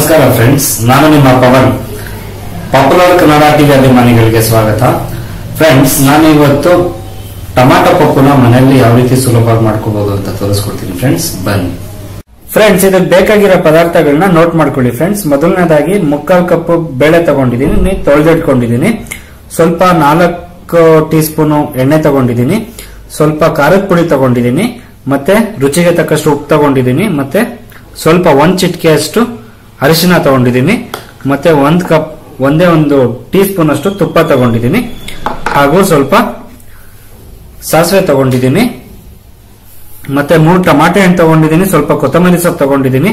ನಮಸ್ಕಾರ ಫ್ರೆಂಡ್ಸ್, ನಾನು ನಿಮ್ಮ ಪವನ್. ಪಾಪ್ಯುಲರ್ ಕನ್ನಡ ಟಿವಿ ಅಭಿಮಾನಿಗಳಿಗೆ ಸ್ವಾಗತ. ಫ್ರೆಂಡ್ಸ್, ನಾನು ಇವತ್ತು ಟೊಮ್ಯಾಟೊ ಪಪ್ಪುನ ಮನೆಯಲ್ಲಿ ಯಾವ ರೀತಿ ಸುಲಭವಾಗಿ ಮಾಡ್ಕೋಬಹುದು ಅಂತ ತೋರಿಸ್ಕೊಡ್ತೀನಿ. ಫ್ರೆಂಡ್ಸ್, ಬನ್ನಿ. ಫ್ರೆಂಡ್ಸ್, ಇದಕ್ಕೆ ಬೇಕಾಗಿರೋ ಪದಾರ್ಥಗಳನ್ನ ನೋಟ್ ಮಾಡ್ಕೊಳ್ಳಿ. ಫ್ರೆಂಡ್ಸ್, ಮೊದಲನೇದಾಗಿ 3/4 ಕಪ್ ಬೇಳೆ ತಗೊಂಡಿದ್ದೀನಿ, ತೊಳೆದಿಟ್ಕೊಂಡಿದ್ದೀನಿ. ಸ್ವಲ್ಪ 4 ಟೀ ಸ್ಪೂನ್ ಎಣ್ಣೆ ತಗೊಂಡಿದ್ದೀನಿ. ಸ್ವಲ್ಪ ಖಾರದ ಪುಡಿ ತಗೊಂಡಿದ್ದೀನಿ. ಮತ್ತೆ ರುಚಿಗೆ ತಕ್ಕಷ್ಟು ಉಪ್ಪು ತಗೊಂಡಿದ್ದೀನಿ. ಮತ್ತೆ ಸ್ವಲ್ಪ 1 ಚಿಟಿಕೆಯಷ್ಟು ಅರಿಶಿನ ತಗೊಂಡಿದ್ದೀನಿ. ಮತ್ತೆ 1 ಟೀ ಸ್ಪೂನ್ ಅಷ್ಟು ತುಪ್ಪ ತಗೊಂಡಿದ್ದೀನಿ. ಹಾಗೂ ಸ್ವಲ್ಪ ಸಾಸಿವೆ ತಗೊಂಡಿದ್ದೀನಿ. ಮತ್ತೆ 3 ಟಮಾಟೆ ಹಣ್ಣು ತಗೊಂಡಿದ್ದೀನಿ. ಸ್ವಲ್ಪ ಕೊತ್ತಂಬರಿ ಸೊಪ್ಪು ತಗೊಂಡಿದ್ದೀನಿ.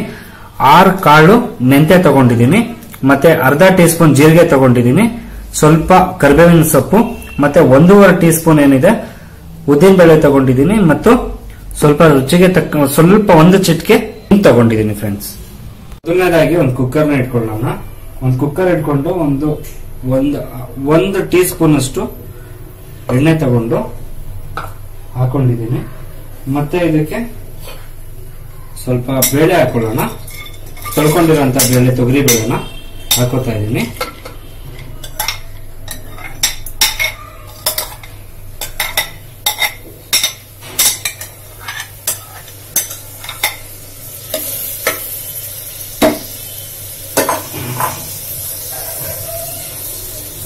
6 ಕಾಳು ಮೆಂತ್ಯ ತಗೊಂಡಿದ್ದೀನಿ. ಮತ್ತೆ ಅರ್ಧ ಟೀ ಸ್ಪೂನ್ ಜೀರಿಗೆ ತಗೊಂಡಿದ್ದೀನಿ. ಸ್ವಲ್ಪ ಕರಿಬೇವಿನ ಸೊಪ್ಪು. ಮತ್ತೆ 1.5 ಟೀ ಸ್ಪೂನ್ ಏನಿದೆ ಉದ್ದಿನ ಬೇಳೆ ತಗೊಂಡಿದ್ದೀನಿ. ಮತ್ತು ಸ್ವಲ್ಪ ರುಚಿಗೆ ತಕ್ಕ ಸ್ವಲ್ಪ 1 ಚಿಟಿಕೆ ತಗೊಂಡಿದ್ದೀನಿ. ಫ್ರೆಂಡ್ಸ್, ಮೊದಲನೇದಾಗಿ ಒಂದು ಕುಕ್ಕರ್ನ ಇಟ್ಕೊಳ್ಳೋಣ. ಒಂದು ಕುಕ್ಕರ್ ಇಟ್ಕೊಂಡು ಒಂದು ಟೀ ಸ್ಪೂನ್ ಅಷ್ಟು ಎಣ್ಣೆ ತಗೊಂಡು ಹಾಕೊಂಡಿದ್ದೀನಿ. ಮತ್ತೆ ಇದಕ್ಕೆ ಸ್ವಲ್ಪ ಬೇಳೆ ಹಾಕೊಳ್ಳೋಣ. ತೊಳ್ಕೊಂಡಿರೋಂಥ ಬೇಳೆ, ತೊಗರಿ ಬೇಳೆನ ಹಾಕೋತಾ ಇದ್ದೀನಿ.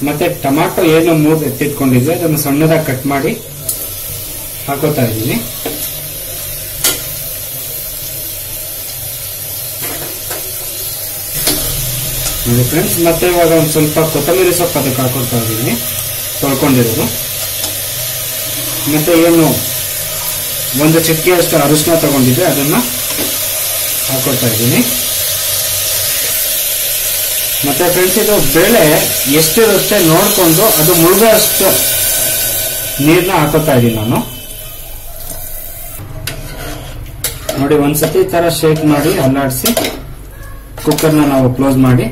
ಮತ್ತೆ ಟೊಮ್ಯಾಟೊ ಏನು 3 ಎತ್ತಿಟ್ಕೊಂಡಿದ್ವಿ ಅದನ್ನು ಸಣ್ಣದಾಗಿ ಕಟ್ ಮಾಡಿ ಹಾಕೋತಾ ಇದ್ದೀನಿ. ನೋಡಿ ಫ್ರೆಂಡ್ಸ್, ಮತ್ತೆ ಇವಾಗ ಒಂದು ಸ್ವಲ್ಪ ಕೊತ್ತಂಬರಿ ಸೊಪ್ಪು ಅದಕ್ಕೆ ಹಾಕೋತಾ ಇದ್ದೀನಿ, ತೊಳ್ಕೊಂಡಿರೋದು. ಮತ್ತೆ ಏನು 1 ಚಿಟಿಕೆಯಷ್ಟು ಅರಿಶಿನ ತಗೊಂಡಿದ್ದೆ ಅದನ್ನ ಹಾಕೋತಾ ಇದ್ದೀನಿ. ಮತ್ತೆ ಫ್ರೆಂಡ್ಸ್, ಇದು ಬೇಳೆ ಎಷ್ಟಿರುತ್ತೆ ನೋಡ್ಕೊಂಡು ಅದು ಮುಳುಗೋ ಅಷ್ಟು ನೀರ್ನ ಹಾಕೋತಾ ಇದ್ದೀನಿ ನಾನು. ನೋಡಿ, ಒಂದ್ಸತಿ ಈ ತರ ಶೇಕ್ ಮಾಡಿ ಅಲ್ಲಾಡಿಸಿ ಕುಕ್ಕರ್ನ ನಾವು ಕ್ಲೋಸ್ ಮಾಡಿ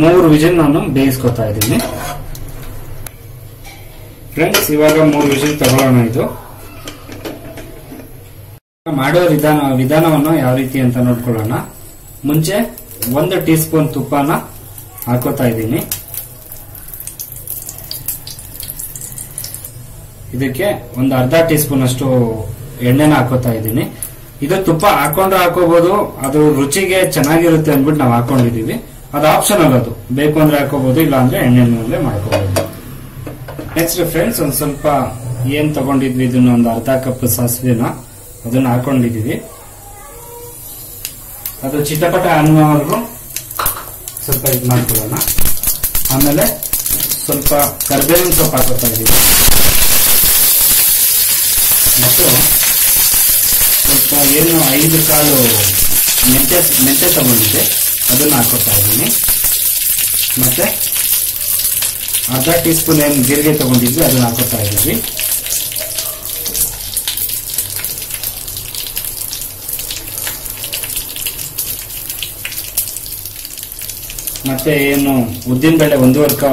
3 ವಿಜಿಲ್ ನಾನು ಬೇಯಿಸ್ಕೊತಾ ಇದ್ದೀನಿ. ಫ್ರೆಂಡ್ಸ್, ಇವಾಗ 3 ವಿಜಿಲ್ ತಗೊಳ್ಳೋಣ. ಇದು ಮಾಡೋ ವಿಧಾನವನ್ನು ಯಾವ ರೀತಿ ಅಂತ ನೋಡ್ಕೊಳ್ಳೋಣ. ಮುಂಚೆ 1 ಟೀ ಸ್ಪೂನ್ ತುಪ್ಪನ ಹಾಕೋತಾ ಇದ್ದೀನಿ. ಇದಕ್ಕೆ ಒಂದು ಅರ್ಧ ಟೀ ಸ್ಪೂನ್ ಅಷ್ಟು ಎಣ್ಣೆನ ಹಾಕೋತಾ ಇದ್ದೀನಿ. ಇದು ತುಪ್ಪ ಹಾಕೊಂಡ್ರೆ ಹಾಕೋಬಹುದು, ಅದು ರುಚಿಗೆ ಚೆನ್ನಾಗಿರುತ್ತೆ ಅಂದ್ಬಿಟ್ಟು ನಾವು ಹಾಕೊಂಡಿದೀವಿ. ಅದು ಆಪ್ಷನಲ್, ಅದು ಬೇಕು ಅಂದ್ರೆ ಹಾಕೋಬಹುದು, ಇಲ್ಲ ಅಂದ್ರೆ ಎಣ್ಣೆನಲ್ಲೇ ಮಾಡ್ಕೋಬಹುದು. ನೆಕ್ಸ್ಟ್ ಫ್ರೆಂಡ್ಸ್, ಒಂದ್ ಸ್ವಲ್ಪ ಏನ್ ತಗೊಂಡಿದ್ವಿ ಇದನ್ನ ಒಂದು ಅರ್ಧ ಕಪ್ ಸಾಸಿವೆನ ಅದನ್ನ ಹಾಕೊಂಡಿದೀವಿ. ಅದು ಚಿಟಪಟ ಅನ್ನೋವರೆಗೂ ಸ್ವಲ್ಪ ಇದು ಮಾಡ್ಕೊಳ್ಳೋಣ. ಆಮೇಲೆ ಸ್ವಲ್ಪ ಕರಿಬೇವಿನ ಸೊಪ್ಪು ಹಾಕೋತಾ ಇದ್ದೀವಿ. ಮತ್ತು ಸ್ವಲ್ಪ ಏನು 5 ಕಾಳು ಮೆಂತ್ಯ ತಗೊಂಡಿದ್ದೆ ಅದನ್ನ ಹಾಕೋತಾ ಇದ್ದೀನಿ. ಮತ್ತೆ ಅರ್ಧ ಟೀ ಸ್ಪೂನ್ ಏನು ಜೀರಿಗೆ ತಗೊಂಡಿದ್ವಿ ಅದನ್ನ ಹಾಕೋತಾ ಇದ್ದೀವಿ. ಮತ್ತೆ ಏನು ಉದ್ದಿನ ಬೇಳೆ 1.5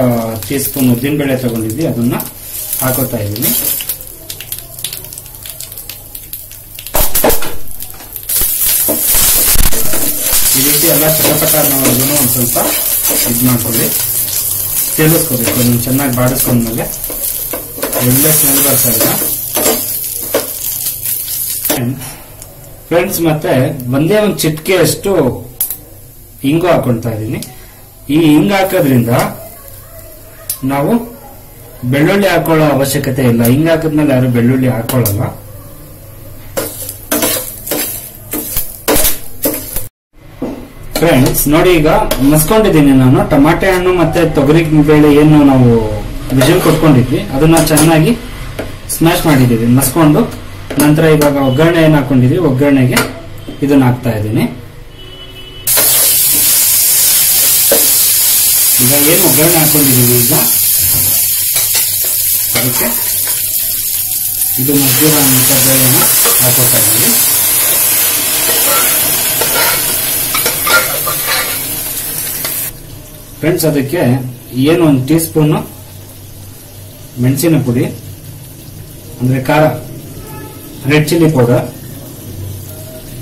ಟೀ ಸ್ಪೂನ್ ಉದ್ದಿನ ಬೇಳೆ ತಗೊಂಡಿದ್ವಿ ಅದನ್ನ ಹಾಕೋತಾ ಇದ್ದೀನಿ. ಈ ರೀತಿ ಎಲ್ಲ ಚಟಪಟ ಅನ್ನೋದನ್ನು ಒಂದ್ ಸ್ವಲ್ಪ ಇದು ಮಾಡ್ಕೊಳ್ಳಿ, ತೇಲಿಸ್ಕೋಬೇಕು. ಅದನ್ನು ಚೆನ್ನಾಗಿ ಬಾಡಿಸ್ಕೊಂಡ್ಮೇಲೆ ಒಳ್ಳೆ ಸ್ಮೆಲ್ ಬರ್ತಾ ಇಲ್ಲ. ಫ್ರೆಂಡ್ಸ್, ಮತ್ತೆ ಒಂದೇ ಒಂದು ಚಿಟಿಕೆ ಅಷ್ಟು ಹಿಂಗು ಹಾಕೊಳ್ತಾ ಇದ್ದೀನಿ. ಈ ಹಿಂಗ್ ಹಾಕೋದ್ರಿಂದ ನಾವು ಬೆಳ್ಳುಳ್ಳಿ ಹಾಕೊಳ್ಳೋ ಅವಶ್ಯಕತೆ ಇಲ್ಲ. ಹಿಂಗ್ ಹಾಕಿದ್ಮೇಲೆ ಯಾರು ಬೆಳ್ಳುಳ್ಳಿ ಹಾಕೊಳ್ಳಲ್ಲ. ಫ್ರೆಂಡ್ಸ್, ನೋಡಿ, ಈಗ ಮಸ್ಕೊಂಡಿದ್ದೀನಿ ನಾನು. ಟಮಾಟೆ ಹಣ್ಣು ಮತ್ತೆ ತೊಗರಿ ಬೇಳೆ ಏನು ನಾವು ವಿಜಿಲ್ ಕೊಟ್ಕೊಂಡಿದ್ವಿ ಅದನ್ನ ಚೆನ್ನಾಗಿ ಸ್ಮ್ಯಾಶ್ ಮಾಡಿದೀವಿ, ಮಸ್ಕೊಂಡು. ನಂತರ ಇವಾಗ ಒಗ್ಗರಣೆ ಏನ್ ಹಾಕೊಂಡಿದೀವಿ, ಒಗ್ಗರಣೆಗೆ ಇದನ್ನ ಹಾಕ್ತಾ ಇದ್ದೀನಿ. ಈಗ ಏನು ಒಗ್ಗರಣೆ ಹಾಕೊಂಡಿದೀವಿ, ಈಗ ಅದಕ್ಕೆ ಇದು ಮಜ್ಜಿಗೆ ಬೇಳೆನ ಹಾಕೋತಾ ಇದ್ದೀವಿ. ಫ್ರೆಂಡ್ಸ್, ಅದಕ್ಕೆ ಏನು 1 ಟೀ ಸ್ಪೂನ್ ಮೆಣಸಿನ ಪುಡಿ ಅಂದ್ರೆ ಖಾರ, ರೆಡ್ ಚಿಲ್ಲಿ ಪೌಡರ್,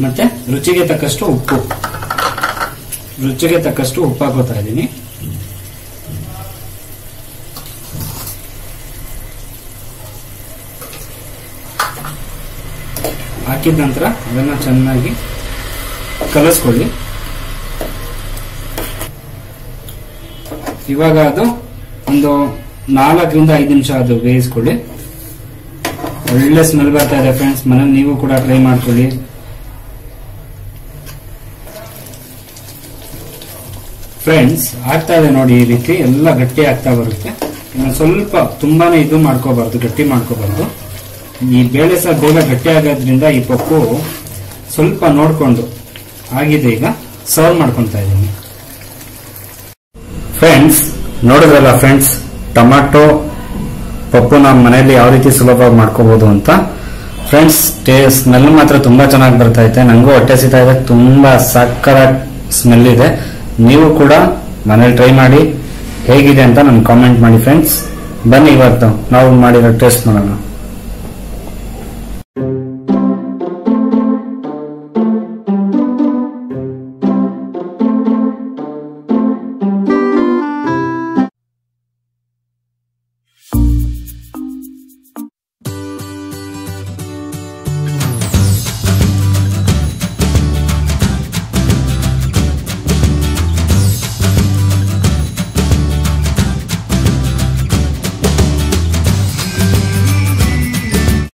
ಮತ್ತೆ ರುಚಿಗೆ ತಕ್ಕಷ್ಟು ಉಪ್ಪು ರುಚಿಗೆ ತಕ್ಕಷ್ಟು ಉಪ್ಪು ಹಾಕೋತಾ ಇದ್ದೀನಿ. ಹಾಕಿದ ನಂತರ ಅದನ್ನ ಚೆನ್ನಾಗಿ ಕಲಸ್ಕೊಳ್ಳಿ. ಇವಾಗ ಅದು ಒಂದು 4 ರಿಂದ 5 ನಿಮಿಷ ಅದು ಬೇಯಿಸ್ಕೊಳ್ಳಿ. ಒಳ್ಳೆ ಸ್ಮೆಲ್ ಬರ್ತಾ ಇದೆ ಫ್ರೆಂಡ್ಸ್. ಮನೇಲಿ ನೀವು ಕೂಡ ಟ್ರೈ ಮಾಡ್ಕೊಳ್ಳಿ. ಫ್ರೆಂಡ್ಸ್ ಆಗ್ತಾ ಇದೆ ನೋಡಿ, ಈ ರೀತಿ ಎಲ್ಲ ಗಟ್ಟಿ ಆಗ್ತಾ ಬರುತ್ತೆ. ಇನ್ನು ಸ್ವಲ್ಪ ತುಂಬಾನೇ ಇದು ಮಾಡ್ಕೋಬಾರ್ದು, ಗಟ್ಟಿ ಮಾಡ್ಕೋಬಾರ್ದು. ಈ ಬೇಳೆ ಸಹ ಬೇಗ ಗಟ್ಟಿ ಆಗೋದ್ರಿಂದ ಈ ಪಪ್ಪು ಸ್ವಲ್ಪ ನೋಡ್ಕೊಂಡು ಆಗಿದೆ. ಈಗ ಸರ್ವ್ ಮಾಡ್ಕೊಂತ ಇದ್ದೀನಿ. ಫ್ರೆಂಡ್ಸ್ ನೋಡಿದ್ರಲ್ಲ ಫ್ರೆಂಡ್ಸ್, ಟೊಮ್ಯಾಟೊ ಪಪ್ಪು ನಮ್ಮ ಮನೆಯಲ್ಲಿ ಯಾವ ರೀತಿ ಸುಲಭವಾಗಿ ಮಾಡ್ಕೋಬಹುದು ಅಂತ. ಫ್ರೆಂಡ್ಸ್ ಸ್ಮೆಲ್ ಮಾತ್ರ ತುಂಬಾ ಚೆನ್ನಾಗಿ ಬರ್ತಾ ಇದೆ. ನಂಗೂ ಹೊಟ್ಟೆ ಸಿಗ್ತಾ ಇದೆ, ತುಂಬಾ ಸಕ್ಕರ ಸ್ಮೆಲ್ ಇದೆ. ನೀವು ಕೂಡ ಮನೇಲಿ ಟ್ರೈ ಮಾಡಿ, ಹೇಗಿದೆ ಅಂತ ನನ್ಗೆ ಕಾಮೆಂಟ್ ಮಾಡಿ ಫ್ರೆಂಡ್ಸ್. ಬನ್ನಿ ಇವತ್ತು ನಾವು ಮಾಡಿರೋ ಟೇಸ್ಟ್ ಮಾಡೋಣ.